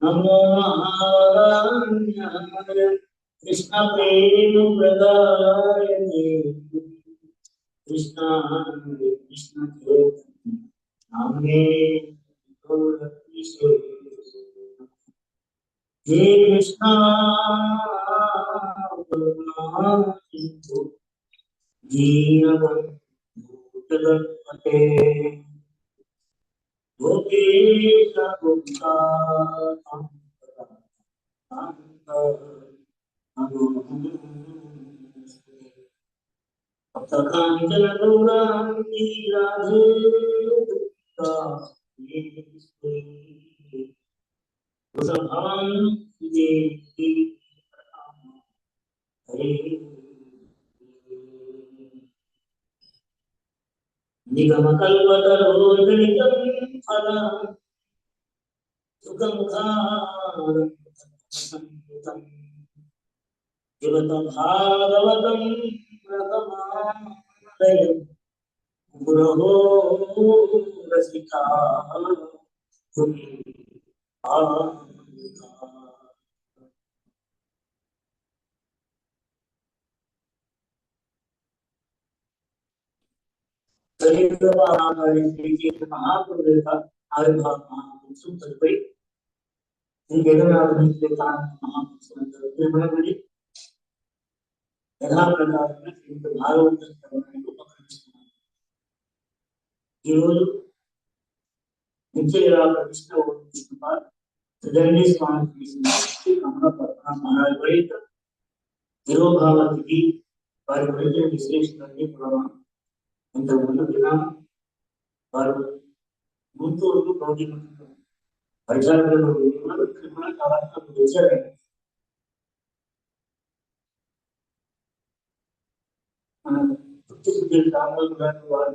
नमो महाराज कृष्ण प्रेम प्रदायते कृष्ण कृष्ण नामे हे कृष्ण दीनबन्धुजगत्पते गोपेश सप्तकाञ्चन गौराङ्गी राधे निगमकल्पतरोर्गलितं फलं सुखमुखारं जीवतं भागवतं प्रथमादयं गुरोः रसिका महापुरुष आविर्भाव महापुरुषों तलपై महापुरुषुలందరూ యథాప్రకారంగా భాగవతం చదవడానికి ఉపకరిస్తున్నారు. ఈరోజు నిత్యలా ప్రతిష్ట స్వామి మహారాజ్ వైట్ తిరోభావతికి వారి వైద్య విశ్లేషణని ప్రమాణం ఇంతకుముందు విన్నాము. వారు గుంటూరు భౌతిక పరిసరాలలో వచ్చారు. మన రామరాజు గారు వారు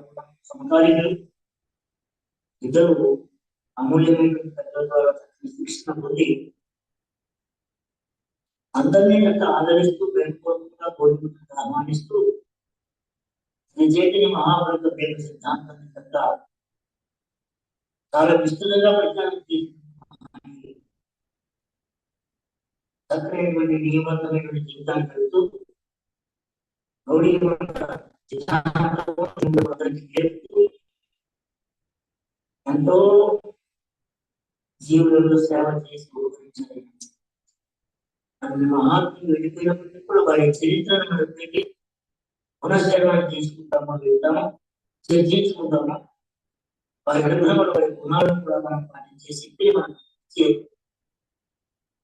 సమకాలీనులు ఇద్దరు అమూల్యమైన పెద్దల ద్వారా శిక్షణ పొంది అందరినీ అంత ఆదరిస్తూ ప్రేమపూర్వకంగా కోరుకుంటూ ఆహ్వానిస్తూ శ్రీ చైతన్య మహాభారత ప్రేమ సిద్ధాంతాన్ని కనుక చాలా విస్తృతంగా ప్రచారం చేసి చక్కనైనటువంటి నియమబద్ధమైనటువంటి జీవితాన్ని పెడుతూ ఎంతో జీవులలో సేవ చేసి ఉపకరించాలి. అది మహాత్ములు వెళ్ళిపోయినప్పటికీ కూడా వారి చరిత్రను మనం పెట్టి పునశ్చరణ చేసుకుంటామో వెళ్తామో చర్చించుకుంటామో వారి అనుగ్రహంలో వారి గుణాలను కూడా మనం పాటించే శక్తి మనం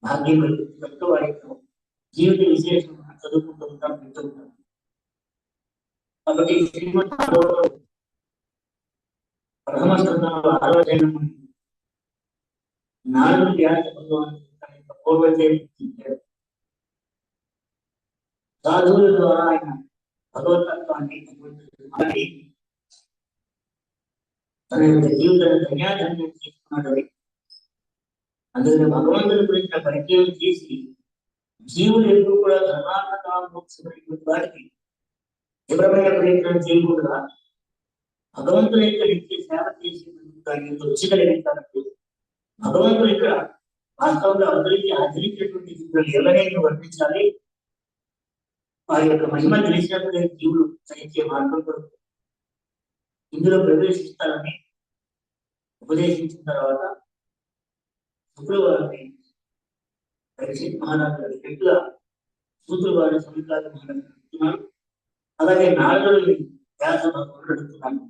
భాగ్యం కలుగుతున్నట్టు వారి జీవిత విశేషం మనం చదువుకుంటూ ఉంటాం, వింటూ ఉంటాం. కాబట్టి ప్రథమ స్థానంలో ఆలోచన నాలుగు వ్యాధి పూర్వచేశారు. సాధువుల ద్వారా ఆయన భగవతత్వాన్ని తన యొక్క జీవితాన్ని ధన్యాధన్యం చేసుకున్నాడు. అందుకని భగవంతుని గురించిన పరిచయం చేసి జీవులు ఎప్పుడు కూడా ధర్మాత్మకమైనటువంటి వాటికి తీవ్రమైన ప్రయత్నం చేయకుండా భగవంతుని యొక్క నిత్య సేవ చేసి రుచి కలిగించాలంటే భగవంతుడు ఇక్కడ వాస్తవంగా అందరికీ ఆచరించేటువంటి జీవులు ఎవరైనా వర్ణించాలి. వారి యొక్క మహిమ తెలిసినప్పుడే జీవులు సహించే మార్గం కొరకు ఇందులో ప్రవేశిస్తారని ఉపదేశించిన తర్వాత శుక్రవారిని పరీక్షిత్ మహారాజు గారి గట్టిగా సూత్రవారి సమీకాల మహారాజు అడుగుతున్నాను. అలాగే నారదుడిని వ్యాస భగవానుడు అడుగుతున్నాను.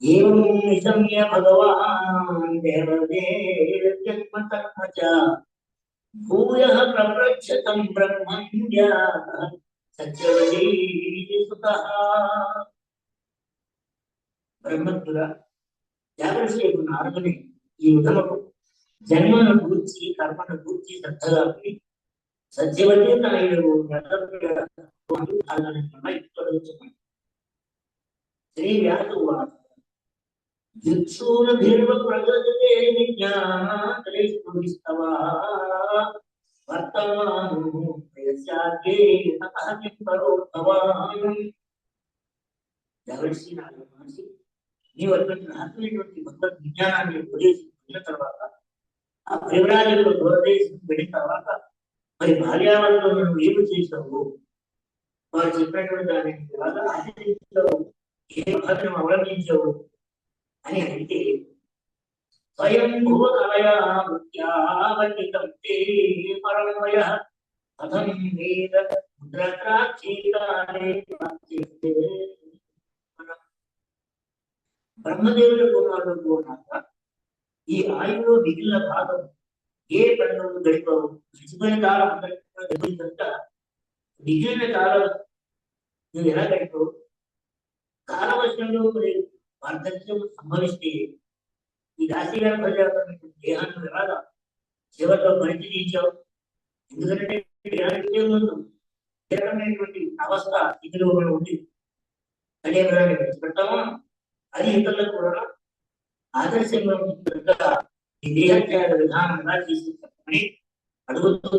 ఏం నిజమ్య భగవాన్ దేవదేవ్యత్మతర్మచ భూయః ప్రప్రచ్ఛతం బ్రహ్మణ్య సత్యవతీ సుతః. బ్రహ్మజ్ఞుడా దేవర్షి నారదుని ఈ విధముకు జన్మను గూర్చి కర్మను గూర్చి శ్రద్ధగా సత్యవతి తన శ్రీ వ్యాసు దిక్షూరభిర్వ ప్రగతే విజ్ఞానస్తవా వర్తమాను ప్రయస్యాగ్రే తతః కిం కరోత్తవాన్. జగర్షి నాలుగు మనిషి నీవు అటువంటి రహస్యమైనటువంటి భగవద్ విజ్ఞానాన్ని ఉపదేశించిన తర్వాత ఆ ప్రేమరాజులు దూరదేశం వెళ్ళిన తర్వాత మరి భార్యావతిలో నువ్వు ఏమి చేసావు, వారు చెప్పినటువంటి దాన్ని ఎలాగా ఆచరించావు, ఏ పద్ధతిని అవలంబించావు అని అడిగితే స్వయం భువ కలయా వృత్యావర్తితం తే పరమయ కథం వేద ముద్రత్రాక్షీకారే బ్రహ్మదేవుల కుమారుడు ఉన్నాక ఈ ఆయువులో మిగిలిన భాగం ఏ పనులు గడిపావు, గడిచిపోయిన కాలం గడిపోయిందంట మిగిలిన కాలం నువ్వు ఎలా గడిపావు, కాలవశంలో వార్ధక్యం సంభవిస్తే ఈ రాశిగా ప్రజాపడినటువంటి దేహాన్ని ఎలాగా చివరిలో పరిచయించావు. ఎందుకంటే దేహానికి ముందు ఏ రకమైనటువంటి అవస్థ ఇందులో ఉంది అదే విధాన్ని విడిచిపెట్టామా, అది ఇతరులకు కూడా ఆదర్శంగా ఉంటుందిగా ఈ దేహత్యాగ విధానం ఎలా తీసుకుంటామని అడుగుతూ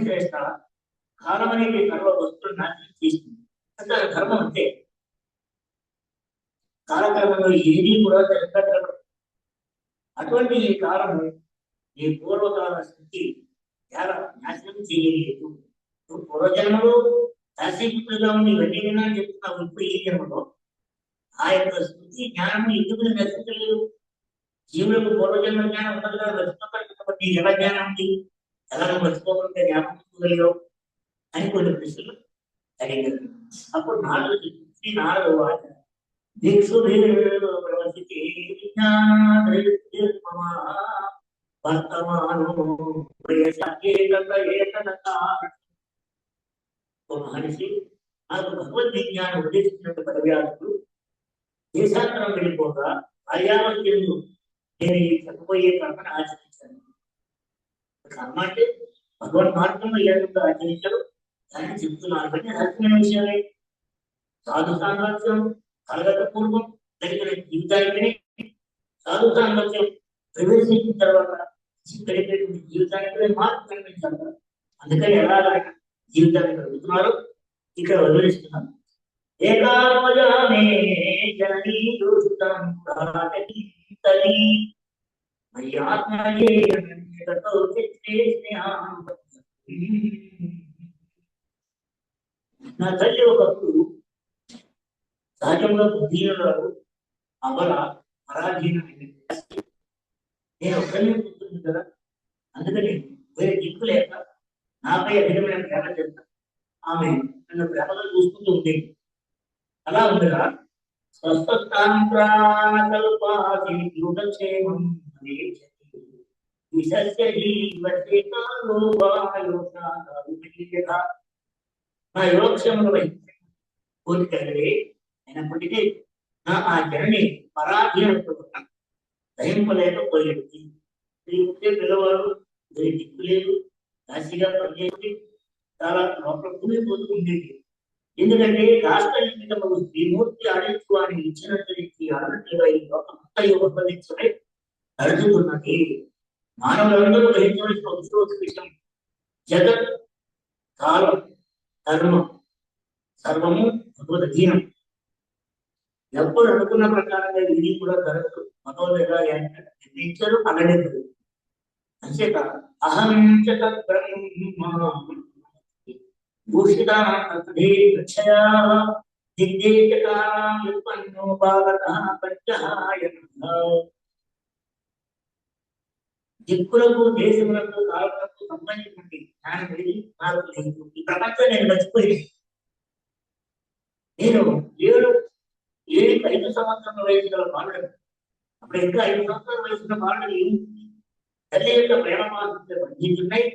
శ్రేష్ట కాలం అనేది సర్వ వస్తువులు నాశనం చేస్తుంది. అంటే ధర్మం అంతే, కాలక్రమంలో ఏది కూడా జరగదు. అటువంటి ఈ కాలం ఈ పూర్వకాల స్థితి చాలా నాశనం చేయలేదు. పూర్వజన్మలో శాశ్వతులుగా ఉండి ఇవన్నీ వినాలని చెప్తున్నావు. ఇప్పుడు ఈ జన్మలో ఆ యొక్క స్థితి జ్ఞానం ఎందుకు నశించలేదు? జీవులకు పూర్వజన్మ జ్ఞానం ఉండదు కదా, రచించబడి ఎలా జ్ఞానం ఉంది, ఎలా మర్చిపోకుండా జ్ఞాపకం అని కొన్ని ప్రశ్నలు అడిగారు. అప్పుడు నారదు శ్రీ నారదు వాచ మహర్షి నాకు భగవద్ విజ్ఞానం ఉద్దేశించినట్టు పదవ్యాసుడు దేశాంతరం వెళ్ళిపోగా అర్యావత్యందు నేను ఈ చెప్పబోయే కర్మను ఆచరించాను. కర్మ అంటే భగవన్ మార్గంలో ఏదో ఆచరించడం దాన్ని చెప్తున్నారు. అంటే రహస్యమైన విషయాలే. సాధు సాంగత్యం కలగట పూర్వం జరిగిన జీవితానికి సాధు సాంగత్యం ప్రవేశించిన తర్వాత గడిపేటువంటి జీవితానికి మార్పు కనిపించాలి. అందుకని ఎలా జీవితాన్ని కలుగుతున్నారు ఇక్కడ వదిలిస్తున్నాను. ఏకాత్మజామే జననీ దోషితం తల్లి మరి ఆత్మయే నా తల్లి ఒకప్పుడు సహజంగా బుద్ధిహీనురాలు, అమల పరాధీనమైన నేను ఒక్కరిని కూర్చుంది కదా, అందుకని వేరే దిక్కు లేక నాపై అధికమైన ప్రేమ చేస్తాను. ఆమె నన్ను ప్రేమగా చూసుకుంటూ ఉండేది. అలా ఉండగా నా యోగక్షేమను వహించే కోరికలే అయినప్పటికీ నా ఆ జనని పరాధీనతో దహింపలేకపోయేది. ఉంటే పిల్లవాడు వేరే దిక్కు లేదు, రాశిగా పనిచేసి చాలా లోపల కూలిపోతూ ఉండేది. ఎందుకంటే రాష్ట్ర శ్రీమూర్తి ఆడించు అని ఇచ్చినట్టు అన్నట్లుగా ఈ లోకం అంతా ఉపదించడే నడుచుతున్నది. మానవులందరూ గ్రహించవలసిన విషయం జగత్, కాలం, ధర్మం సర్వము భగవదధీనం. ఎప్పుడు అనుకున్న ప్రకారంగా ఇది కూడా జరగదు. భగవద్గా నిర్ణయించారు అనలేదు. అంచేత అహం దిక్కులకు దేశములకు కాలములకు సంబంధించినటువంటి జ్ఞానం కలిగి నాకు లేదు. ఈ ప్రపంచం నేను మర్చిపోయింది. నేను 5 సంవత్సరాల వయసు గల బాలుడు. అప్పుడు ఇంకా 5 సంవత్సరాల వయసున్న బాలుడు ఏముంటుంది? తల్లి యొక్క ప్రేమ మాత్రం బంధించున్నాయి.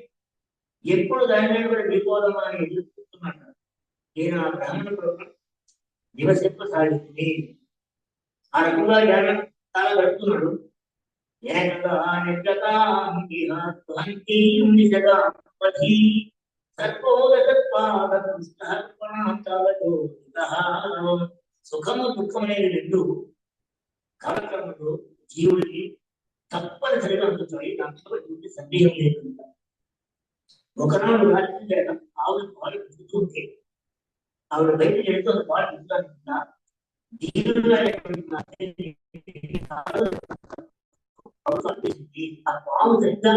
ఎప్పుడు దాని మీద కూడా దిగిపోదామా అని ఎదుర్కొంటున్నాను. నేను ఆ బ్రాహ్మణ నివసింపసాగింది. ఆ రకంగా ధ్యానం చాలా గడుపుతున్నాడు. సుఖము దుఃఖం అనేది రెండు కాలక్రమంలో జీవుడికి తప్పనిసరిగా అందుతాయి. దాంట్లో ఎటువంటి సందేహం లేకుండా ఒకనాడు రాత్రి ఆవిడ పాలు పుడుతుంటే ఆవిడ బయటకు వెళ్తున్న పాలు పుట్టాలనుకున్నా జీవుడుగా ఆ పాము సరిగ్గా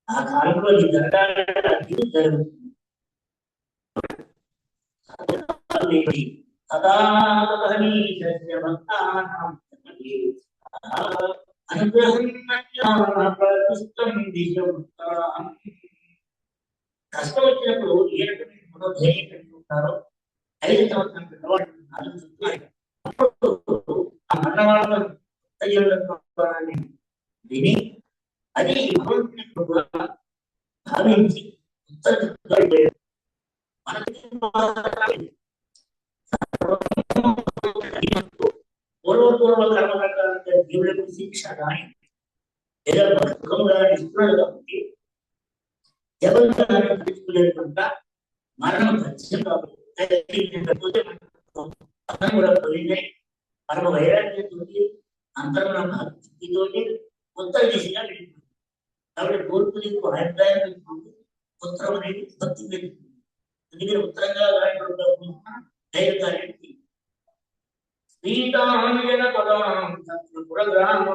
ఆ కాలంలో ఈ జరగాలి జరుగుతుంది. కష్టం వచ్చినప్పుడు ఏ రకమైన మనోధైర్యం కలిగి ఉంటారో 5 సంవత్సరాల పిల్లవాడు ఆ మరణవాళ్ళను విని అది భావించి పూర్వ కర్మకాలంటే జీవులకు శిక్ష కానీ లేదా సుఖముగా ఇస్తున్నాడు కాబట్టి ఎవరు తెలుసుకోలేకుండా మరణం ఖచ్చితం కాబట్టి కూడా పోయినాయి. పరమ వైరాగ్యంతో అంతర్మణ భక్తితో ఉత్తర దిశగా వెళ్ళిపోయింది. కాబట్టి తూర్పు దిక్కు అభిప్రాయం పెట్టుకుంటూ ఉత్తరం అనేది భక్తి పెట్టుకుంది. అందుకని ఉత్తరంగా ధైర్యాన్ని శ్రీకాంజన పదాం పురగ్రామ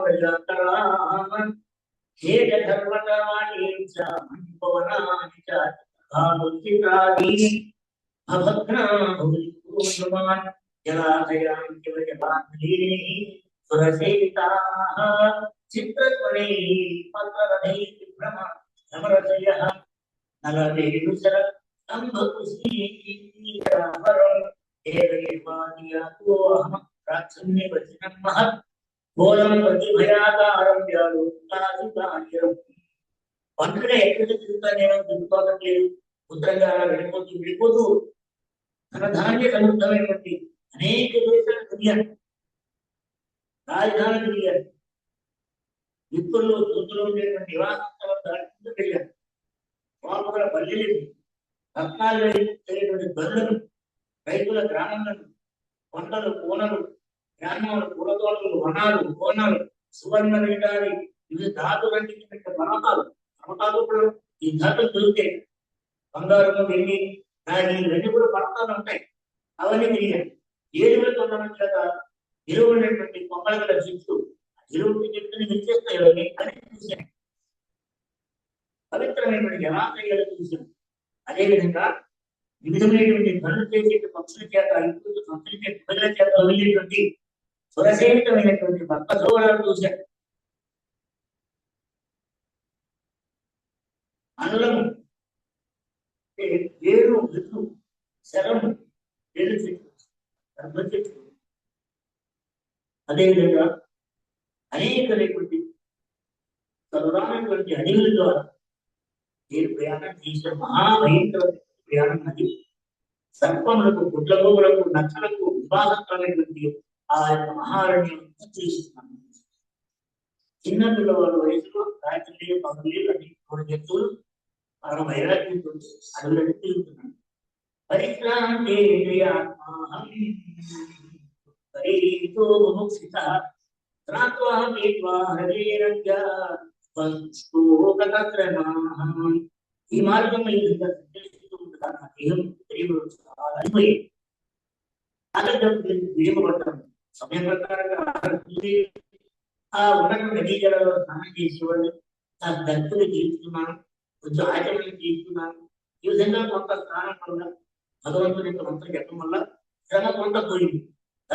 ఒంటరిగా ఎక్కడికి తిరుగుతా నేను దిగుకోవట్లేదు. ఉత్తరంగా వెళ్ళిపోతూ తన ధాన్య సముద్రమైనటువంటి అనేక దేశాలు తిరిగారు, రాజధాని తిరిగారు, విప్పుల్లో దూతులు ఉండేటువంటి నివాసాల దాటుకుంటూ వెళ్ళారు. లోపల పల్లెలు, రత్నాలు తెలియటువంటి బరులను, రైతుల గ్రామాలను, కొండలు, కోనలు, గ్రామాలు, పూలతోటలు, వనాలు, కోనాలు, సువర్ణ రేగాలి, ఇవి ధాతులు అంటే పర్వతాలు. పర్వతాలు కూడా ఈ ధాతులు దొరికాయి. బంగారము, వెండి, రాగి ఇవన్నీ కూడా పర్వతాలు ఉంటాయి. అవన్నీ తిరిగాయి. ఏడుగుల తొందరం చేత ఇరువునేటువంటి కొమ్మల గల చెట్లు, ఇరువుకి చెట్టుని విచ్చేస్తాయి. అవన్నీ అని చూశాను. పవిత్రమైనటువంటి జలాశయాలు చూశాను. అదేవిధంగా వివిధమైనటువంటి పనులు చేసే పక్షుల చేత, ఇంట్లో సంతరించే ప్రజల చేత వెళ్ళేటువంటి సురసేవితమైనటువంటి భక్త సోదరాలు చూశాను. అన్నము, వేరు, విత్తు, శరము, వేరు చెట్లు, గర్భ చెట్లు, అదేవిధంగా అనేకమైనటువంటి సర్వమైనటువంటి అడవుల ద్వారా నేను ప్రయాణం చేసిన మహాభయంకర ప్రయాణం అది. సర్పములకు, గుడ్లగోగులకు, నచ్చలకు వివాహమైనటువంటి ఆ యొక్క మహారణ్యం చేస్తున్నాను. చిన్న పిల్లవాళ్ళ వయసులో రాత్రి పగులు అని కొన్ని జంతువులు పరమ వైరాగ్యంతో అడవులను తిరుగుతున్నాను. పరిశ్రాంతి ఈ మార్గంలో ఈ విధంగా అయిపోయి విడిపడతాను. సమయం ప్రకారంగా ఆ ఉన్నటువంటి నదీ జలాల్లో స్నానం చేసేవాళ్ళు తన దత్తులు తీర్చుకున్నాను, కొంచెం ఆచరణ తీసుకున్నాను. ఈ విధంగా కొంత స్నానం వల్ల, భగవంతుని యొక్క మంత్రం చెప్పడం వల్ల శ్రమ కొంత పోయింది. ఆ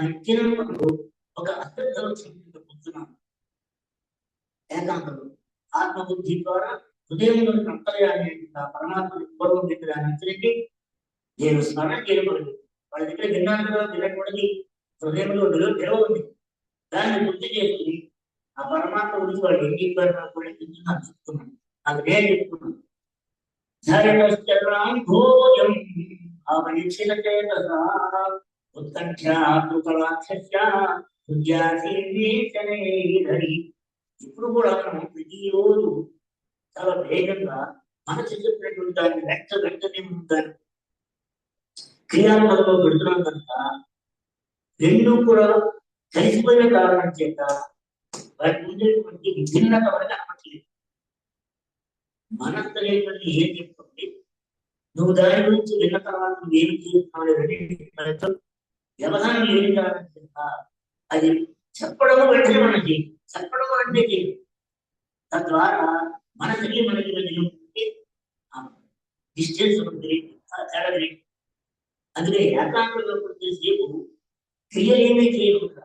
నిత్యము ఒక అశ్రద్ధ వచ్చిన కూర్చున్నాను. ఏకాంతంలో ఆత్మబుద్ధి ద్వారా హృదయంలోని అంతర్యాన్ని పరమాత్మని పూర్వం దగ్గర అనుసరించి నేను స్మరణ చేయబడి వాళ్ళ దగ్గర విన్నాను కదా వినకూడదు హృదయంలో నిలవ ఉంది. దాన్ని గుర్తు చేసి ఆ పరమాత్మ గురించి వాళ్ళు ఏం చెప్పారు నాకు కూడా నాకు చెప్తున్నాను, నాకు నేను చెప్తున్నాను. భోజం ఇప్పుడు కూడా మనం ప్రతిరోజు చాలా వేగంగా మనసు చెప్పినటువంటి దాన్ని వెంటనే దాన్ని క్రియాత్మకంలో పెడుతున్నాం కనుక రెండు కూడా కలిసిపోయిన కారణం చేత వాటి ఉండేటువంటి విభిన్నత వరకు అనట్లేదు. మనస్సు అనేటువంటి ఏం చెప్తుంది, నువ్వు దాని గురించి విన్న తర్వాత నువ్వు ఏమి చేస్తున్నావు వ్యవధానం లేని కారణం చేత అది చెప్పడం వెంటనే మనం చేయాలి, చెప్పడం అంటే చేయాలి. తద్వారా మనసుకి మనకి డిస్టెన్స్ ఉంటుంది, తేడా లేదు. అందుకే ఏకాగ్రంగా చేసేపు క్రియ ఏమీ చేయకుండా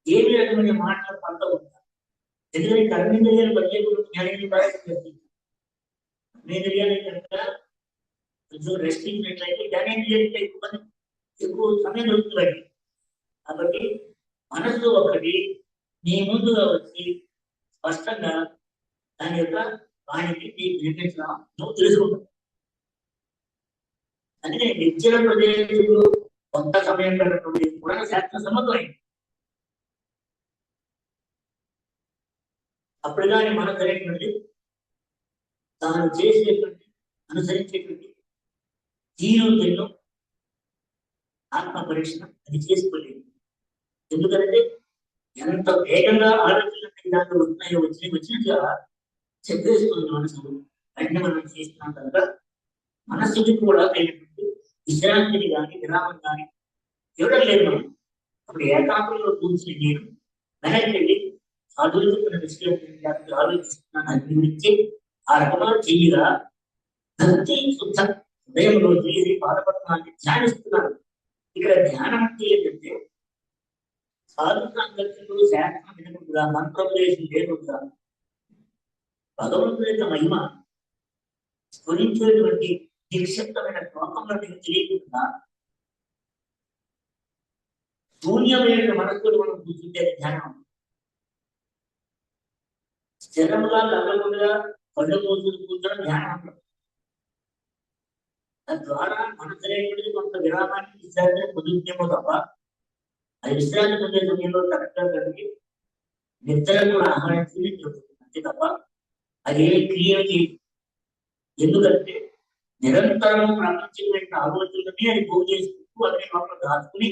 ఏమి రకమైన మాటలు పంట ఉంటారు. ఎందుకంటే కర్మేంద్రియాలు పనిచేయకుండా జ్ఞానేంద్రియాలు కర్మేంద్రియాలు కనుక కొంచెం రెస్ట్ ఇచ్చినట్లయితే జ్ఞానేంద్రియాలకి ఎక్కువ సమయం దొరుకుతుంది. కాబట్టి మనస్సు ఒకటి నీ ముందుగా వచ్చి స్పష్టంగా దాని యొక్క వాణిని నిర్మించడం నువ్వు తెలుసుకుంటావు. అందుకే నిర్జన ప్రదేశంలో కొంత సమయం గడపడం కూడా శాస్త్ర సమ్మతమైంది. అప్పుడు కానీ మనకు అనేటువంటి తాను చేసేటువంటి అనుసరించేటువంటి తీరు తెన్ను ఆత్మ పరీక్ష అది చేసుకోలేదు. ఎందుకంటే ఎంత వేగంగా ఆలోచనలు దాంట్లో వస్తున్నాయో వచ్చినట్టుగా చెప్పేస్తుంది మనసు. వెంటనే మనం చేస్తున్నాం కనుక మనస్సుకి కూడా అయినటువంటి విశ్రాంతిని కానీ విరామం కానీ ఇవ్వడం లేదు మనం. అప్పుడు ఏకాంతంలో కూర్చుని నేను వెనక్కి వెళ్ళి ఆలోచించిన విషయం ఆలోచిస్తున్నాను అన్ని గురించి ఆ రకంగా చెయ్యగా భక్తి శుద్ధ హృదయంలో చేసి బాధపడతాన్ని ధ్యానిస్తున్నాను. ఇక్కడ ధ్యానం అంటే ఏంటంటే సాధుత్వ అంగత్యంలో శాస్త్రం వినకుండా మంత్రోపదేశం లేకుండా భగవంతుడి యొక్క మహిమ స్ఫురించేటువంటి నిక్షిప్తమైన శ్లోకంలో నీకు తెలియకుండా శూన్యమైన మనస్సులు మనం కూర్చుంటే ధ్యానం. స్థిరముగా కదలకుండా కళ్ళు మూసుకుని కూర్చొని ధ్యానం. తద్వారా మనసు అనేటువంటిది కొంత విరామానికి విశ్రాంతిని పొందుతుందేమో తప్ప అది విశ్రాంతి పొందే సమయంలో కరెక్ట్గా కలిగి నిద్ర కూడా ఆహ్వానించింది అంతే తప్ప అది ఏ క్రియ చేయదు. ఎందుకంటే నిరంతరం ప్రపంచమైన ఆలోచనలన్నీ అది పోగు చేసుకుంటూ అన్ని లోపల దాచుకుని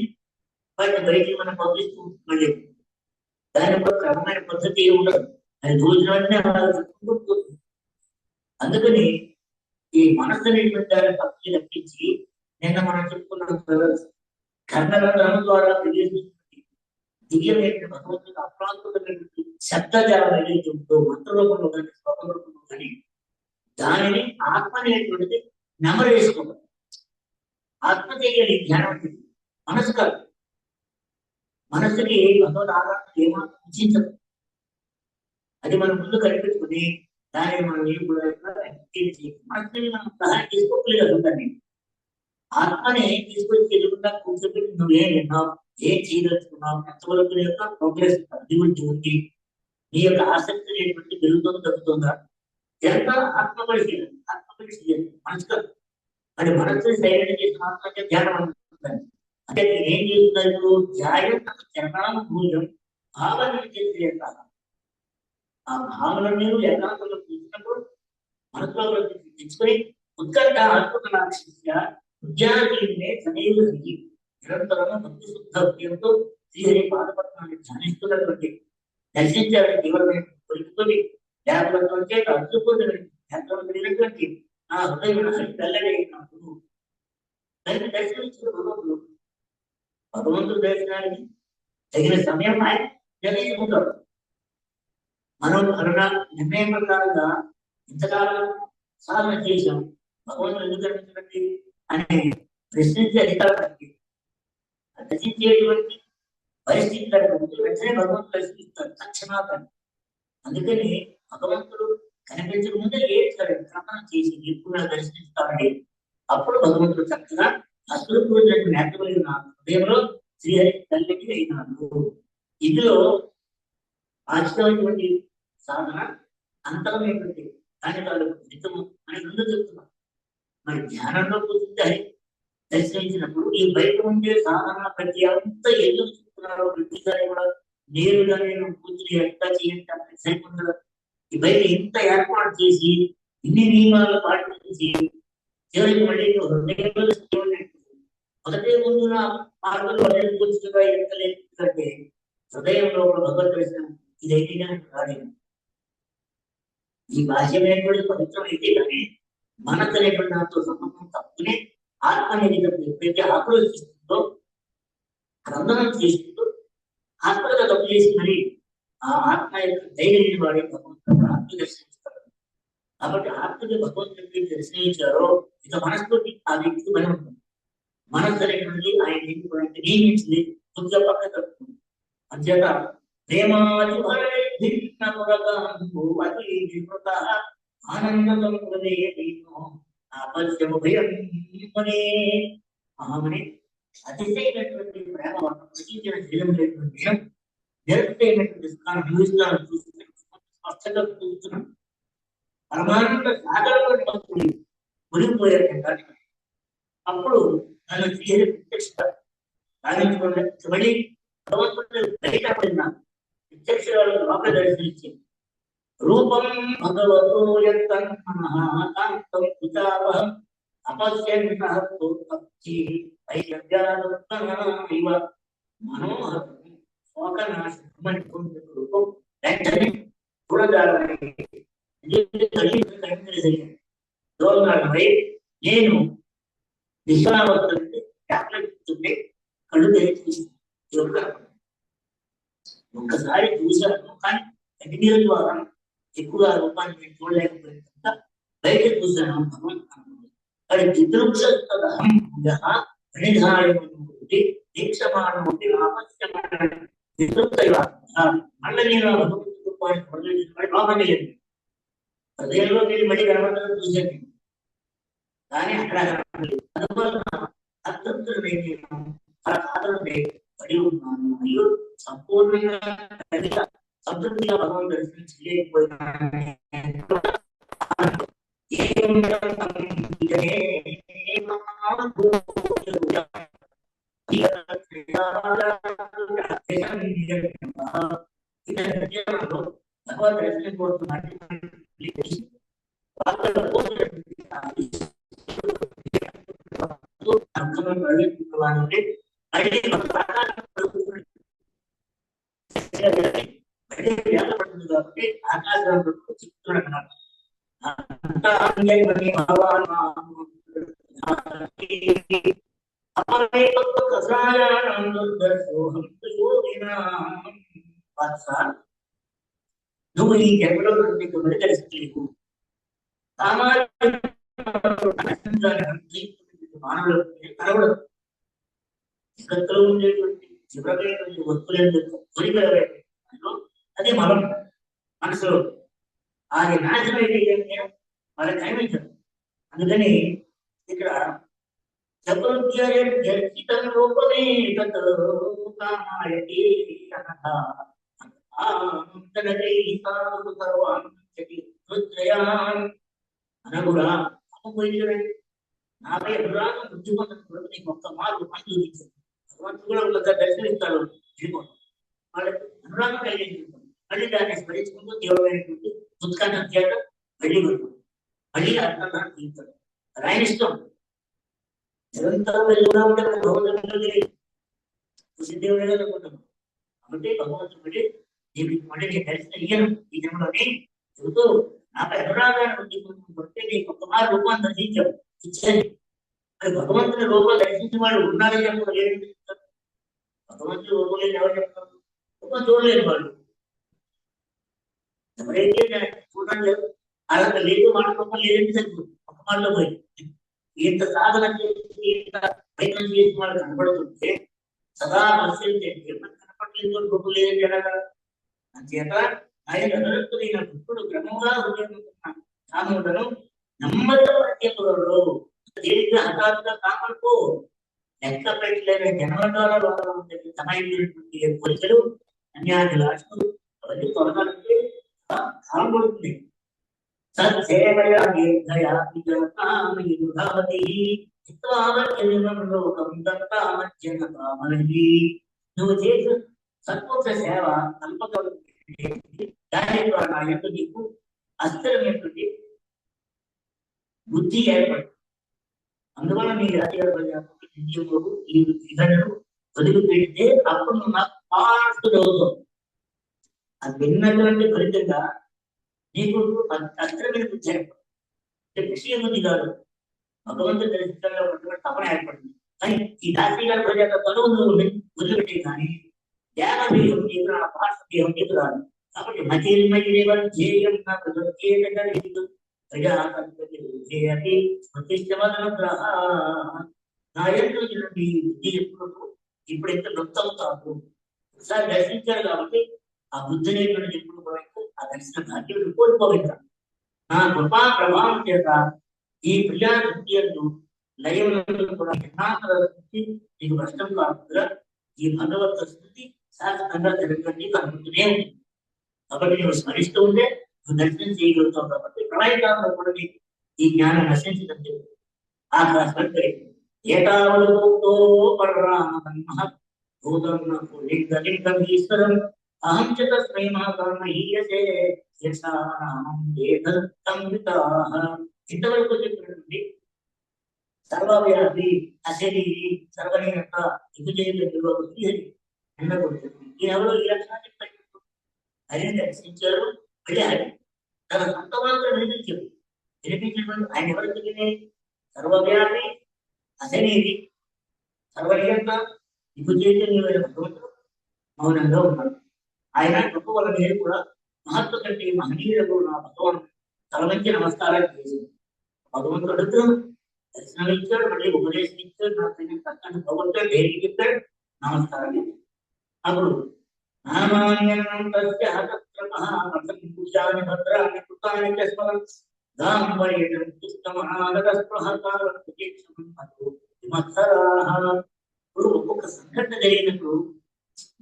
వాటిని బయటికి మనం పంపిస్తూ మళ్ళీ దాని ఒక క్రమమైన పద్ధతి ఏమి ఉండదు. అది భోజనాన్ని ఆలోచించుకుంటూ పోతుంది. అందుకని ఈ మనసు అనేటువంటి దాన్ని పక్కకి తప్పించి నిన్న మనం చెప్పుకున్న కర్ణగంధం ద్వారా తెలియజేస్తుంది దివ్యమైన భగవంతుడు అప్రాంతమైనటువంటి శబ్దజాలం ఏదైతే ఉందో మంత్రరూపంలో కానీ స్వతం రూపంలో కానీ దానిని ఆత్మ అనేటువంటిది నెమరేసుకోవడం. ఆత్మ చేయని ధ్యానం మనసు కాదు. మనసుకి భగవద్ ఆరాధన ఏమాత్రం ఉచించదు. అది మనం ముందు కనిపెట్టుకుని దానిని మనం ఏం కూడా మనసుని మనం సహాయం చేసుకోలేదు ఉందండి. ఆత్మని తీసుకొచ్చి ఎదుగుతా కూర్చోబెట్టి నువ్వేం విన్నావు, ఏం చేయదలుచుకున్నావు, ఎంతవరకు యొక్క ప్రోగ్రెస్ అభివృద్ధి ఉంది, నీ యొక్క ఆసక్తి అనేటువంటి పెరుగుతుందో తగ్గుతుందా, ఎంత ఆత్మ పరిశీలన మనసు కాదు. అది మనసుని సైలెంట్ చేసిన ఆత్మకే ధ్యానం అనుకుంటుంది. అంటే నేను ఏం చేస్తున్నా ఇప్పుడు ధ్యానం చరణానుభూయం భావన చేసే ఆ భావన మీరు ఏకాంతంలో చూసినప్పుడు మనసులో తెచ్చుకొని ఉత్కంఠ ఆత్మకలాక్షిస్య విద్యార్థినే సదైవ నిరంతరము భక్తి శుద్ధ హృదయంతో శ్రీహరి పాదపత్రాన్ని ధ్యానిస్తున్నటువంటి దర్శించాలని తీవ్రమైన కొలుపుకొని లేకపోతే చేత అద్భుతమైనటువంటి ఆ హృదయం తెల్లడైనప్పుడు దాన్ని దర్శించిన భగవంతుడు దర్శనానికి తగిన సమయం ఆయన నిర్ణయించుకుంటాడు. మనం కరుణ నిర్ణయం ప్రకారంగా ఇంతకాలం సాధన చేశాం, భగవంతుడు ఎందుకు కనిపించండి అని ప్రశ్నించే అధికారానికి రచించేటువంటి పరిస్థితి వెంటనే భగవంతుడు దర్శిస్తాడు తక్షణాతని. అందుకని భగవంతుడు కనిపించక ముందే ఏడ్చాడు, క్రమణ చేసి ఎప్పుడు దర్శిస్తాడండి. అప్పుడు భగవంతుడు చక్కగా అసలు నేత్రమైన హృదయంలో శ్రీహరి తల్లికి అయినాడు. ఇందులో ఆశ్చర్యమైనటువంటి సాధన అంతరమైనటువంటి దాని తాలూకు ఫలితము అని ముందు చెప్తున్నాం. మరి ధ్యానంలో కూర్చుంటే దర్శించినప్పుడు ఈ బయట ఉండే సాధన ప్రతి అంతా ఎందుకు చెప్తున్నారో ప్రతిసారి కూడా నేరుగా నేను కూర్చుని ఎంత చేయండి సరిపోతుంది. ఈ బయట ఇంత ఏర్పాటు చేసి ఇన్ని నియమాలు పాటించి చివరికి మళ్ళీ హృదయంలో మొదటి ముందున మార్గంలో కూర్చుగా ఎంతలేదంటే హృదయంలో భగవద్ దర్శనం ఇదైతే రాలేదు. ఈ బాహ్యమైనటువంటి పవిత్రమైతే కానీ మనసు అనేటువంటి దాంతో సంబంధం తప్పునే ఆత్మ అనేది ఎప్పుడైతే ఆక్రోశిస్తుందో రంధనం చేసుకుంటూ ఆత్మగా తప్పు చేసి మరి ఆ ఆత్మ యొక్క ధైర్యం వాడి భగవంతుడు ఆత్మ దర్శిస్తారు. కాబట్టి ఆత్మని భగవంతుడికి దర్శించారో ఇక మనసుతోటి ఆ వ్యక్తి భయం ఉంటుంది. మనసు అనేటువంటి ఆయన నియమించింది కొద్దిగా పక్క తప్పుతుంది. అంచేత ప్రేమాది ఆనందం మహామని అతిశయమైనటువంటి ప్రేమ ప్రతించిన శీలం లేనటువంటి నేను నిరతిశయమైనటువంటి స్థానం అనుభవిస్తాను చూస్తే స్పష్టంగా చూస్తున్నాం. పరమానంద సాగరంలో మునిగిపోయారు. అప్పుడు నన్ను తీరి ప్రత్యక్ష సాధించుకోవాలి భగవంతుడు బయట పడిన ప్రత్యక్ష లోపల దర్శనించింది. రూపం భగవతో యత్తంతం పితావహం అపశ్యంతః మనోహరం శోకనాశనం రూపం వెంటనే చూడగాలని నేను దిశావస్తుంటే టాబ్లెట్ కళ్ళు తెరిచి ఒక్కసారి చూశాను. కానీ అగ్నిల ద్వారా ఎక్కువగా రూపాన్ని నేను చూడలేకపోయిన బయట చూశాను. కానీ హృదయంలో నేను మళ్ళీ కనబడతాను చూశాను. కానీ అక్కడ అతృప్తులై నేను సాధనపై పడి ఉన్నాను. మరియు సంపూర్ణంగా సంతృప్తిగా భగవాన్ దర్శనం చేయలేకపోయినా భగవాన్ దర్శనం కోరుతున్నాను. కాబట్టి ఆకాశంలో చెప్తున్నాడు నువ్వు ఈ జన్మలో నీకు తెలుసుకోలేవు. మానవులు కనబడదు. జగత్తులో ఉండేటువంటి చివరైనటువంటి వస్తువులు అదే మనం మనసులో అది నాశనం అయితే మనకు కనిపించదు. అందుకని ఇక్కడ చతుర్జర్జితం రూపమే అనగురా అమ్మపోయింది. నాపై అనురాగం బుద్ధిమంతుడు నీకు ఒక్క మార్పు పని చూపించాడు. భగవంతుడు కూడా ఒక దర్శనిస్తాడు. వాళ్ళకి అనురాగం కలిగించుకుంటాం. మళ్ళీ దాన్ని స్మరించుకుంటూ తీవ్రమైనటువంటి ఉత్కంఠ చేత మళ్ళీ మళ్ళీ అర్థాన్ని తీరుతాడు. అది ఆయన ఇష్టం. నిరంతరం వెళ్తూనే ఉంటే భగవంతుడు సిద్ధివుడే అనుకుంటాం. కాబట్టి భగవంతుడి నీకు మళ్ళీ నేను దర్శనం ఇయ్యను ఈ జన్మలోని చెబుతూ నాపై అనురాగాన్ని బుద్ధిమంటే నీకు ఒక్క మారు రూపాన్ని దర్శించావు ఇచ్చాను. అది భగవంతుని రూపం దర్శించిన వాళ్ళు ఉన్నారని చెప్పడం లేదని చెప్తారు. భగవంతుని రూపం లేని ఎవరు చెప్తారు? రూపం చూడలేని వాళ్ళు. ఎవరైతే చూడడం లేదు అలా లేదు మాట రూపం లేదంటే సరిపోతుంది. ఒక మాటలో పోయి ఇంత సాధన చేసి ఇంత ప్రయత్నం చేసిన వాళ్ళు కనపడుతుంటే సదా పరిశీలించే కనపడలేదు రూపం లేదంటే ఎలాగా? అంచేత ఆయన అదనస్తులైన భక్తుడు క్రమంగా హృదయం సాధనలను నెమ్మదిగా ప్రత్యేకలో తేలిగ్గా హఠాత్తుగా కాపాడుకో లెక్క పెట్టలేని జన్మల ద్వారా లోపల తమైనటువంటి కోరికలు అన్యాభిలాషలు అవన్నీ తొలగాలంటే కాలం పడుతుంది. సత్సేవయా దీర్ఘయా విజయకామయుధావతి చిత్వావతిలోకం దత్తామజ్జనకామలి. నువ్వు చేసిన సత్పురుష సేవ కల్పకలుగుతుంది. దాని ద్వారా యొక్క నీకు అస్థిరమైనటువంటి బుద్ధి ఏర్పడుతుంది. అందువల్ల నీ రాజ్యాలు ఈ విధంగా వదిలిపెడితే అప్పుడు నాకు ఫాస్ట్ అవుతుంది. అది విన్నటువంటి ఫలితంగా నీకు అస్థిరమైన బుద్ధి ఏర్పడుతుంది. విషయ బుద్ధి కాదు, భగవంతుడి దర్శనంలో ఉన్నటువంటి తపన ఏర్పడింది. కానీ ఈ దాసి గారి ప్రజల తనువు వదిలిపెట్టే కానీ దేవదేహం నీకు నా భాష దేహం నీకు రాదు. కాబట్టి మతిర్మయం ధ్యేయం నా ప్రజలు ఇప్పుడు ఎంత నొత్తవుతాడు. ఒకసారి దర్శించారు కాబట్టి ఆ బుద్ధిని ఎప్పుడు ఆ దర్శన భాగ్యం కోల్పోగలుగుతాడు. నా కృపా ప్రభావం చేత ఈ ప్రియ నృత్యాలు లయములను కూడా నీకు కష్టం కాకుండా ఈ భగవత్ స్థుతి శాశ్వతంగా జరగని కనుకుంటూనే ఉంటుంది. కాబట్టి నువ్వు స్మరిస్తూ ఉంటే నువ్వు దర్శనం చేయగలుగుతావు. కాబట్టి ప్రళయకాలంలో కూడా నీకు ఈ జ్ఞానం నశించడం చెప్పి ఆ స్మరిస్తే ఏటావతో ఈశ్వరం అహం చస్మై మహాకామహీయసే ఇంతవరకు చెప్పినటువంటి సర్వవ్యాధి అశరీరి సర్వనీయత విభజన అన్నకూడదు. ఈయనెవరో ఈ లక్షణాన్ని చెప్పారు, హరిని దర్శించారు. మళ్ళీ హరి తన సొంత వాళ్ళతో వినిపించారు. వినిపించినప్పుడు ఆయన ఎవరికి తెలియని సర్వవ్యాధి అశరీరి సర్వనీయత విభజన భగవంతుడు మౌనంగా ఉన్నాడు. ఆయన గొప్ప వాళ్ళ నేను కూడా మహత్వ కంటే మహనీయులకు నా భగవాన్ తల మంచి నమస్కారాలు చేసింది. భగవంతుడు అడుగుతాడు, దర్శనం ఇచ్చాడు, మళ్ళీ ఉపదేశం ఇచ్చాడు, నా తగ్గని భగవంతుడు దేనికి చెప్పాడు, నమస్కారం. అప్పుడు ఒక్కొక్క సంఘటన జరిగినప్పుడు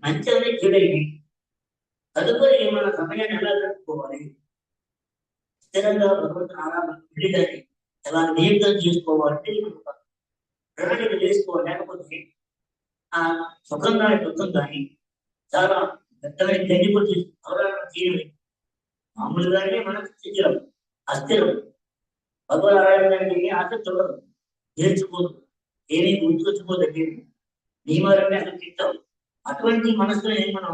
మంచి అనేది చెడైంది. తదుపరి మన సమయాన్ని ఎలా జరుపుకోవాలి, స్థిరంగా భగవంతుని ఆరాధన వెళ్ళిదని ఎలా నియంత్రణ చేసుకోవాలంటే ప్రణాళిక చేసుకోవాలి. లేకపోతే ఆ సుఖం కానీ దుఃఖం కానీ చాలా పెద్దమైన గండిపడి అవగాహన తీయని మామూలుగానే మనకు స్థిరం అస్థిరం. భగవద్ ఆరాధనకి ఆసక్తి ఉండదు, నేర్చుకోదు, ఏమీ గుర్తుకొచ్చుకోదండి, నియమాలన్నీ అసలు అటువంటి మనసుని మనం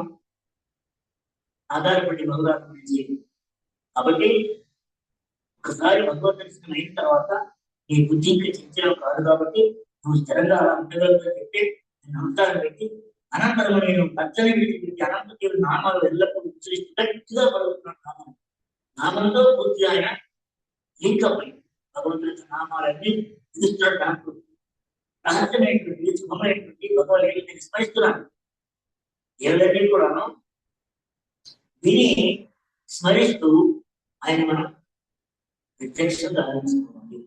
ఆధారపడి భగవద్ చేయాలి. కాబట్టి ఒకసారి భగవద్ దర్శనం అయిన తర్వాత నీ బుద్ధి ఇంకా చంచలం కాదు. కాబట్టి నువ్వు స్థిరంగా ఉండగలుగుతా చెప్పి నమస్కారం పెట్టి అనంతరం నేను పచ్చని పెట్టి అనంత దేవుడి నామాలు ఎల్లప్పుడూ ఉచ్చరిస్తూ గట్టిగా పలుకుతున్నాను. నామం నామంతో పూర్తి ఆయన లింకపై భగవంతుడి నామాలన్నీ పిలుస్తున్నాడు. దాంట్లో రహస్యమైనటువంటి శుభమైనటువంటి భగవద్గీత నేను స్మరిస్తున్నాను. ఎవరినీ కూడాను విని స్మరిస్తూ ఆయన మనం ప్రత్యక్షంగా ఆలోచించుకోవాలి.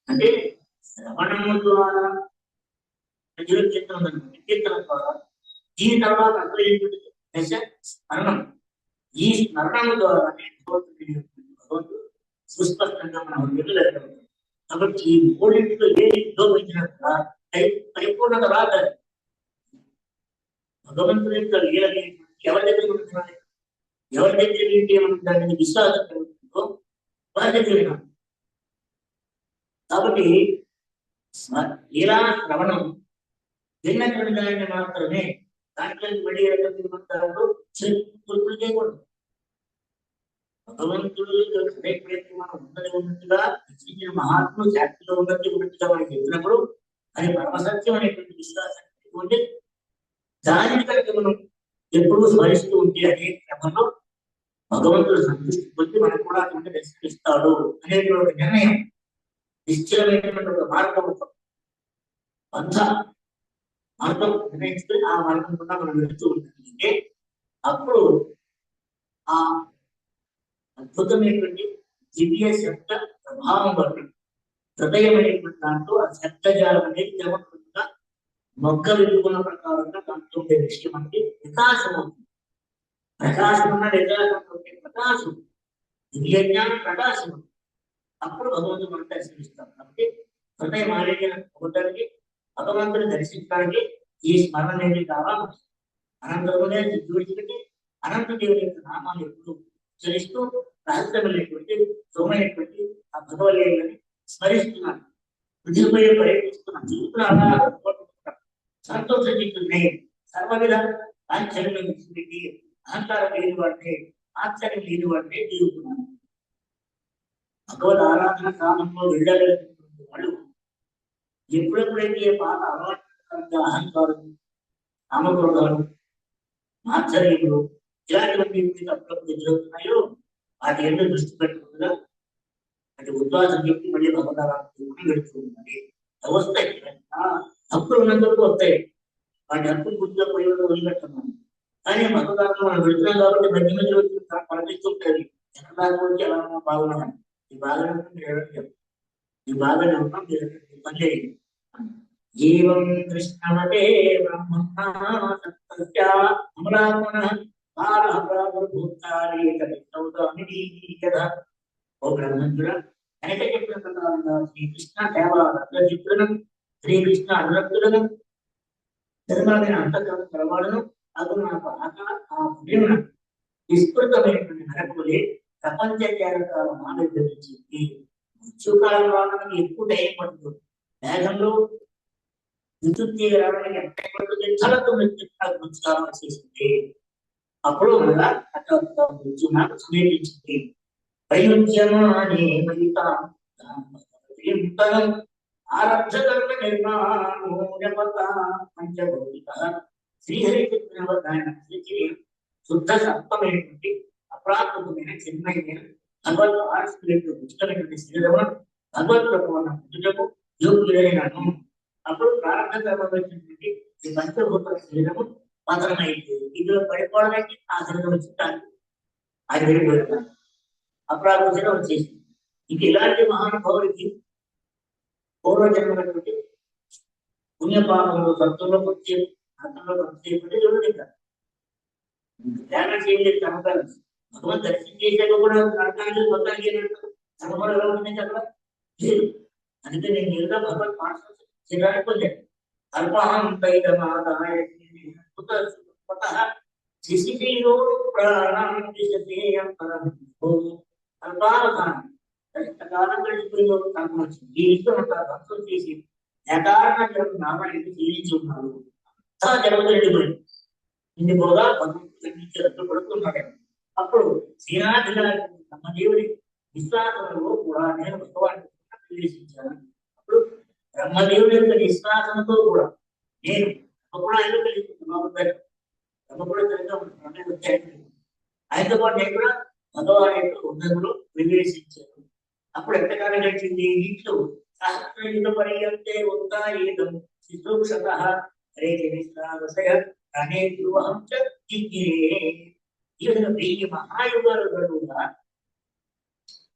అంటే శ్రవణము ద్వారా కీర్తన ద్వారా దీని తర్వాత అర్థమైనటువంటి దశ స్మరణం. ఈ స్మరణము ద్వారానే భగవంతుడు సుస్పష్టంగా మనం వెళ్ళగలుగుతాం. కాబట్టి ఈ మూడింటిలో ఏది లోపించినట్టుగా పరిపూర్ణత రాదు. భగవంతుడి యొక్క లీలని ఎవరి దగ్గర ఉంటున్నాయి, ఎవరి దగ్గర ఏంటి ఏమంటారని విశ్వాసం కలుగుతుందో వారి దగ్గర విన్నాం. కాబట్టి లీలా శ్రవణం విన్నటువంటి దాన్ని మాత్రమే దాంట్లో మళ్ళీ ఏమంటారు పురుపులు చేయకూడదు. భగవంతుడు ఎప్పుడైతే మనం ఉన్నది ఉన్నట్టుగా రచించిన మహాత్ములు శాస్త్రంలో ఉన్నట్టుగా మనకి చెప్పినప్పుడు అది పరమసత్యం అనేటువంటి విశ్వాసం ఉంటే దానిని కనుక మనం ఎప్పుడు స్మరిస్తూ ఉంటే అనే క్రమంలో భగవంతుడు సంతృష్టి పొంది మనకు కూడా అటువంటి దర్శనమిస్తాడు అనేటువంటి నిర్ణయం నిశ్చలమైనటువంటి ఒక మార్గం అంత మార్గం నిర్ణయించుకుని ఆ మార్గం కూడా మనం వెళుతూ ఉంటుంది. అప్పుడు ఆ అద్భుతమైనటువంటి దివ్య శబ్ద ప్రభావం వల్ల హృదయమైనటువంటి దాంట్లో ఆ శబ్దజాలం అనేది జరుగుతుందిగా మొగ్గ విలువల ప్రకారంగా దాంట్లో ఉండే విషయం అంటే వికాసం అవుతుంది. ప్రకాశం ఉన్న వికాసం ఉంటే ప్రకాశం దివ్యజ్ఞానం ప్రకాశం. అప్పుడు భగవంతుడు మనం దర్శనిస్తాం. కాబట్టి హృదయ మాలిన్యం పోవడానికి భగవంతుని దర్శించడానికి ఈ స్మరణ అనేది కావాలి. అనంతరమునే విడిచిపెట్టి అనంత దేవుని యొక్క నామాన్ని ఎప్పుడు ఉచ్చరిస్తూ రహస్యమైనటువంటి సోమైనటువంటి ఆ భగవల్ని స్మరిస్తున్నాను. పృథ్వీపై పర్యటిస్తున్నాను. జీవితంలో అలా సంతోష జీవితున్నాయి. సర్వవిధ ఆశ్చర్యం విడిచిపెట్టి అహంకారం లేని వాడిని ఆశ్చర్యం లేని వాడిని జీవుతున్నాను. భగవద్ ఆరాధన కాలంలో వెళ్ళగలిగినటువంటి వాళ్ళు ఎప్పుడెప్పుడైతే పాత అలవాటు అహంకారం కామక్రోధాలు ఆశ్చర్యములు ఇలాంటివన్నీ అప్పుడప్పుడు ఎదురవుతున్నాయో వాటి ఎన్నో దృష్టి పెట్టకుండా అంటే ఉద్వాసం చెప్పి మళ్ళీ భగవదారాధన వెళుతూ ఉన్నది. వస్తాయి హక్కులు ఉన్నందుకు వస్తాయి. వాటి హక్కులు గుర్తుగా పోయి వదిలిపెట్టున్నాను. కానీ భగవదారాధన మనం వెళుతున్నాం కాబట్టి మధ్య మధ్యలో కనిపిస్తుంటుంది. ఎక్కడ దాకా ఎలా ఉన్నా బాగున్నాను. ఈ బాగానే ఉంటుంది. ఈ బాగానే ఉన్నాం. మీరు పని లేదు. జీవం కృష్ణమతే ఓ బ్రహ్మేంద్ర వెనక చెప్పిన ప్రకారంగా శ్రీకృష్ణ దేవాలను శ్రీకృష్ణ అనురక్తులను ధర్మాన్ని అంతకం కలవాడను అది నాకు ఆ పుణ్యమున విస్తృతమైనటువంటి నరకులే ప్రపంచ జాతకాల మానవించింది. మృత్యుకాలం రావడానికి ఎక్కువ టైం పడుతుంది. వేగంలో విద్యుత్ రావడానికి ఎంత టైం పడుతుంది? చాలా మృత్యుకాలం వచ్చేసింది. అప్పుడు మళ్ళా అట్లా మృత్యు నాకు సమీపించింది. ప్రయుజ్యమానే ఆరబ్ధకర్మ నిర్మాణ పంచభౌతిక శ్రీహరి చెప్పిన శుద్ధ సత్వమైనటువంటి అప్రాకృతమైన చిన్నమైన భగవత్ ఆర్షులకు ఉచితమైనటువంటి శరీరము భగవత్ ప్రభుత్వం పుట్టుటకు యోగ్యులైనను. అప్పుడు ప్రారంభ కర్మ వచ్చినటువంటి ఈ పంచభూత శరీరము పతనమైంది. ఇందులో పడిపోవడానికి ఆ శరీరం వచ్చింటాను అది వెళ్ళిపోతాను. అప్రాకృతిన వచ్చేసింది. ఇంక ఇలాంటి మహానుభావుడికి పూర్వజన్మైనటువంటి పుణ్యపాపంలో భక్తుల్లో వచ్చే ఆత్మలో వచ్చేటువంటి ఎవరు కాదు. ధ్యానం చేయలేదు కనకాలు భగవంతు దర్శనం చేశాక కూడా కనకాలు మొత్తానికి అనుభవం ఎలా ఉంటుంది అక్కడ లేదు. అందుకే నేను ఏదో భగవత్ పాఠశాల చేయడానికి పొందాను. అల్పహం తైదమాదాయ శిశిలో ప్రాణం అల్పావధానం ఎంతకాలం గడిచిపోయిందో తనకు వచ్చింది. ఈ విషయం భక్తులు చేసి యథార్థ నామాన్ని జీవించి ఉన్నారు. అంతా జరుగుతూ వెళ్ళిపోయింది. ఇన్ని పోగా భగవంతుడు పడుతున్నాడు. అప్పుడు శ్రీనాథి బ్రహ్మదేవుడి విశ్వాసంలో కూడా నేను భగవాన్ని ప్రవేశించాను. అప్పుడు బ్రహ్మదేవుడి యొక్క విశ్వాసంతో కూడా నేను కూడా ఎందుకు కలిగి బ్రహ్మ కూడా సరిగ్గా ఆయనతో పాటు నేను కూడా భగవాన్ యొక్క హృదయంలో ప్రవేశించాను. అప్పుడు ఎంతకాలం గడిచింది? ఇంట్లో సహస్రయుగ పర్యంతే ఉత్తాయేదం శిశుక్షత హరే జనిష్టావసయ అనే గృహంచ ఈ విధంగా 1000 మహాయుగాలు గడువుగా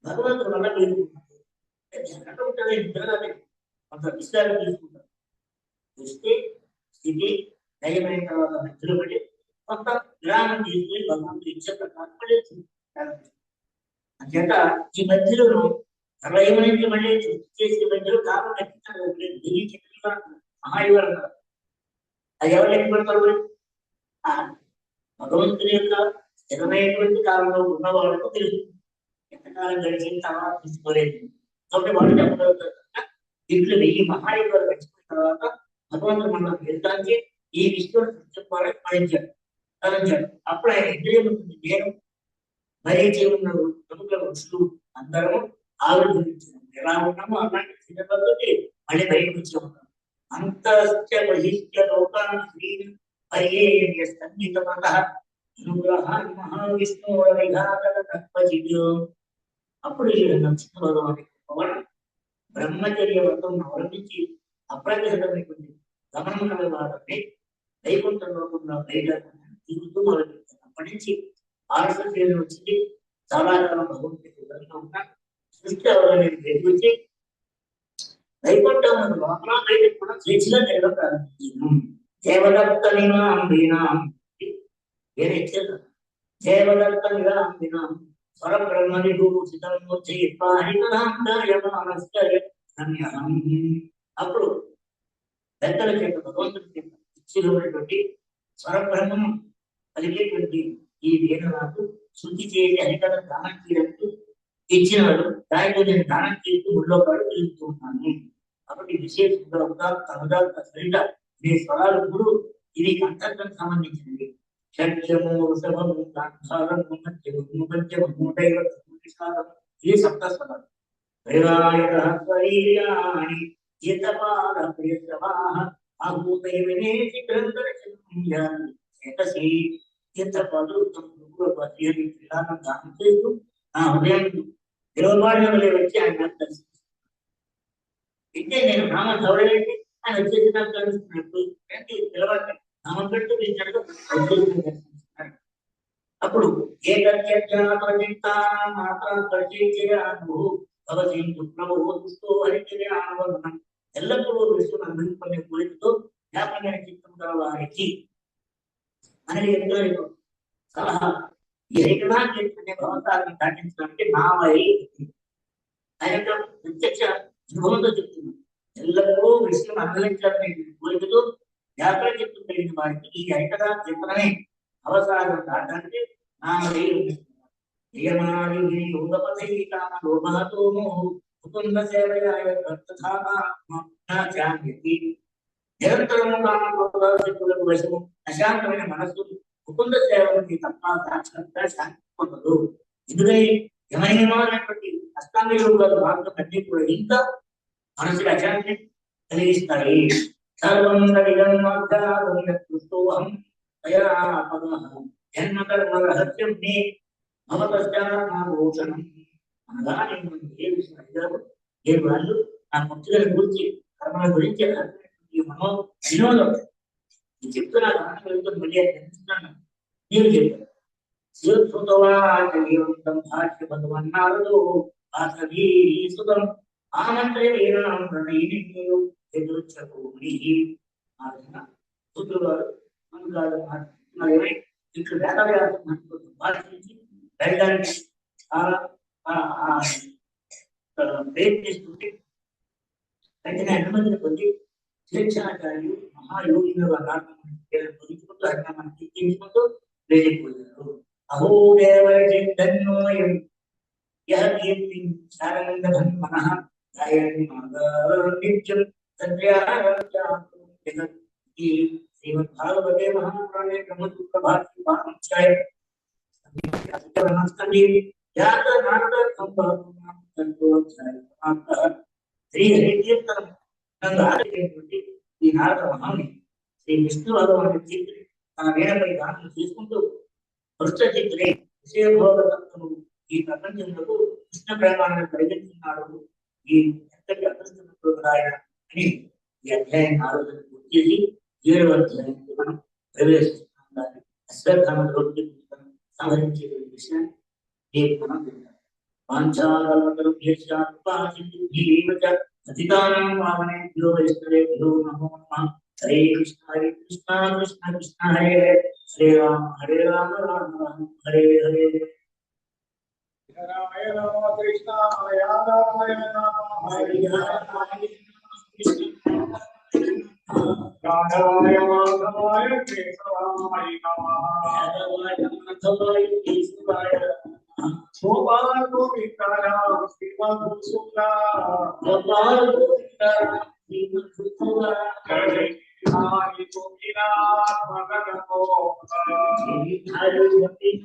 భగవంతుడు వల్ల వేడుకున్నాడు. జరగడం ఉంటుంది నిద్రగానే కొంత విస్తారం తీసుకుంటారు. దృష్టి స్థితి దయమైన తర్వాత నిద్ర పడి కొంత విరామం తీసుకుని భగవంతుడు ఇచ్చే ప్రకారం పడి అంచేత ఈ మధ్యలో ప్రళయమనేది మళ్ళీ సృష్టి చేసే మధ్యలో కాలం లెక్కించారు. మహాయుగాలు అన్నారు. అది ఎవరు లెక్క పెడతారు? భగవంతుని యొక్క స్థిరమైనటువంటి కాలంలో ఉన్న వాళ్ళకు తెలుస్తుంది. ఎంతకాలం గడిచిన తర్వాత తీసుకోలేదు. కాబట్టి వాళ్ళు చెప్పగలుగుతారు. దీంట్లో 1000 మహాయుగాలు గడిచిపోయిన తర్వాత భగవంతుడు మనం వెళ్తానికి ఈ విషయం చెప్పాలని తలంచాడు. అప్పుడు ఆయన ఇంద్రియం ఉంటుంది. నేను మరీ ఉన్న ప్రముఖ ఋషులు అందరూ ఆవిర్భవించారు. ఎలా ఉన్నామో అలాంటి స్థితితో మళ్ళీ బయటకు వచ్చి ఉన్నాం. అంతస్య బహిష్య లోకాన్ శ్రీ పర్యేయ సంగీతమత అనుగ్రహాన్ మహావిష్ణువు. అప్పుడు ఈ నరసింహ భగవాన్ పవన్ బ్రహ్మచర్య వ్రతం అవలంబించి అప్రతిహతమైనటువంటి గమనం కలవాలని వైకుంఠంలో బయట తిరుగుతూ మొదలుపెట్టారు. అప్పటి నుంచి ఆర్షణ వచ్చింది. చాలా కాలం భగవంతుడి ఉన్న సృష్టి అవగానే వెలిగించి వైకుంఠం లోపల బయట కూడా స్వేచ్ఛగా తిరగడం ప్రారంభించాను. దేవదత్త నిమాంబినాం వేరే ఇచ్చారు. దేవదత్త నిరాంబినాం స్వరబ్రహ్మణి భూషితం అప్పుడు పెద్దల చేత భగవంతుడి చేత ఇచ్చినటువంటి స్వరబ్రహ్మం కలిగేటువంటి ఈ వేదనాలు శుద్ధి చేసి హరికథ దానం చేయడానికి ఇచ్చినాడు. దానితో నేను దానం చేస్తూ గుడిలో పాటు తిరుగుతూ ఉన్నాను. కాబట్టి విశేషంగా ఉదాత్త సరిగా ఈ స్వరాలు మూడు ఇవి కంఠానికి సంబంధించినవి. షడ్జము వృషభము గాంధారము మధ్యము పంచమము దైవతము నిషాదము ఇది సప్త స్వరాలు. వైరాయణి యతపాద ప్రియసవాః ఆభూతైవనేసి గ్రంథరచనం చేతసి యతపాదు తమ్ముడు దానం చేస్తూ నా హృదయం దేవబాణంలో వచ్చి ఆయన దర్శిస్తున్నాను. అయితే నేను నామం చదవలేంటి ఆయన వచ్చేసి నాకు కలుస్తున్నట్టు పిలవండి నామం పెట్టు ఇచ్చినట్టు దర్శిస్తున్నాడు. అప్పుడు ఏ మాత్రం ఎల్లప్పుడూ విషయం అందించుకునే కోరికతో వ్యాపమైన చిత్తం గల వారికి మనకి ఎంతో సలహా ఈ ఏకనాథుని భగవంతాన్ని దాటించడానికి నా వై ఆయన ప్రత్యక్ష అనుభవంతో చెప్తున్నాను. ఎల్లప్పుడూ విషయం అనుభవించాలని కోరికతో వ్యాపార చిత్తం కలిగిన వారికి ఈ ఏకనాథ చిత్రమే అవసరాలను దాటడానికి నా వై ముకుంద సేవయాయ నిరంతరము కామకు వశము అశాంతమైన మనస్సు ముకుంద సేవకి తప్ప సాక్షాత్గా శాంతి పొందదు. ఎందుకని యమైనటువంటి అష్టాంగ యోగాలు మార్గం అన్ని కూడా ఇంకా మనసుకి అశాంతిని కలిగిస్తాయి. సర్వం జన్మ కర్మ రహస్యం భూషణం అనగా నేను ఏ విషయం అడిగారు ఏ వాళ్ళు నా ముఖ్యుల గురించి కర్మల గురించి మనో వినోదం చెప్తున్నా ఆనందం వెళ్తుంది. మళ్ళీ అనిపిస్తున్నాను నేను చెప్పాను. శివృతవాచం భాష్య భగవన్నారదో ఆసవీసుతం ఆనంత్రే సూత్రువారు ఇక్కడ వేదవ్యాసం భాషించి వేదాన్ని చాలా ప్రయత్నిస్తుంటే వెంటనే అనుమతిని పొంది స్వేచ్ఛాచార్యులు మహాయోగిగా పొందుకుంటూ హరినామాన్ని కీర్తించుకుంటూ వెళ్ళిపోయారు. అహో దేవోయం మనః నిత్యం శ్రీమద్భాగవతే మహాపురాణే బ్రహ్మసూత్ర భాష్య శ్రీ హరికీర్తనం ఆడేటువంటి ఈ నారద మహాని శ్రీ విష్ణు భగవాను కీర్తి తన వీణపై గానం చేసుకుంటూ వృక్షచిత్రే విషయభోగతత్వము ఈ ప్రపంచంలో కృష్ణ ప్రేమాన్ని కలిగిస్తున్నాడు. ఈ ఎంతటి అదృష్టం ఆయన అని ఈ అధ్యాయం 4 పూర్తి చేసి 7వ అధ్యాయానికి మనం ప్రవేశిస్తున్నాం. దాన్ని అశ్వత్థామ ద్రౌపది సంహరించే విషయాన్ని రేపు మనం వింటాం. అధికారం వామనేభ్యో వైష్ణవేభ్యో నమో నమః. హరే కృష్ణ కృష్ణ కృష్ణ హరే హరే హరే రామ రామ రామ హరే హరే. హరే రామ కృష్ణ రామాయ హరే రామాయ మాధవాయ కేశవాయ నమః. గోపాల గోవిందాయ శ్రీమధుసూదనా గోపాల గోవిందాయ శ్రీమధుసూదనా హరే హరి గోవిందాయ మదన హరి గోవిందాయ